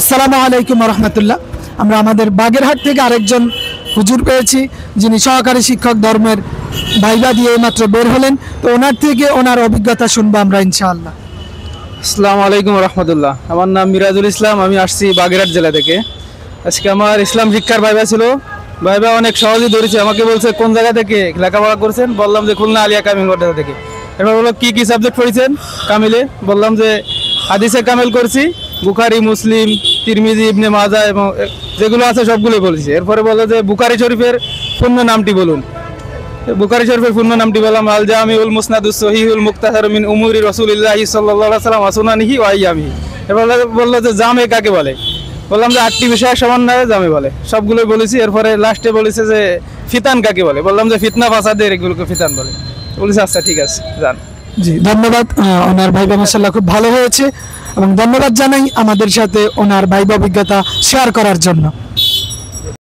আসসালামু আলাইকুম রহমতুল্লাহ। আমরা আমাদের বাগেরহাট থেকে আরেকজন হুজুর পেয়েছি, যিনি সহকারী শিক্ষক ধর্মের ভাইবা দিয়ে মাত্র বের হলেন। তো ওনার থেকে ওনার অভিজ্ঞতা শুনবো আমরা ইনশাআল্লাহ। আসসালামু আলাইকুম রহমতুল্লাহ। আমার নাম মিরাজুল ইসলাম, আমি আসছি বাগেরহাট জেলা থেকে। আজকে আমার ইসলাম শিক্ষার ভাইবা ছিল। ভাইবা অনেক সহজেই ধরেছে। আমাকে বলছে কোন জায়গা থেকে লেখাপড়া করছেন, বললাম যে খুলনা আলিয়া কামিল মাদ্রাসা থেকে। এবার বললো কি কি সাবজেক্ট পড়েছেন কামিলে, বললাম যে হাদিসে কামিল করছি, বুখারি, মুসলিম, তিরমিজি, ইবনে মাজা এবং যেগুলো আছে সবগুলোই বলেছি। এরপরে বললো যে বুখারি শরীফের পূর্ণ নামটি বলুন। বুখারী শরীফের পূর্ণ নামটি বললাম আল জামিউল মুসনাদুস সহিহুল মুক্তাসার মিন উমুরি রাসূলিল্লাহি সাল্লাল্লাহু আলাইহি ওয়াসাল্লাম ওয়া সুনানিহি ওয়া আইয়ামিহি। এরপর বললো যে জামে কাকে বলে, বললাম যে 8টি বিষয়ের সমন্বয়ে জামে বলে, সবগুলোই বলেছি। এরপরে লাস্টে বলেছে যে ফিতান কাকে বলে, বললাম যে ফিতনা ফাসাদের এগুলোকে ফিতান বলে। বলেছে আচ্ছা ঠিক আছে জান। জি ধন্যবাদ। ওনার ভাইবা মাশাআল্লাহ খুব ভালো হয়েছে এবং ধন্যবাদ জানাই আমাদের সাথে ওনার ভাইবা অভিজ্ঞতা শেয়ার করার জন্য।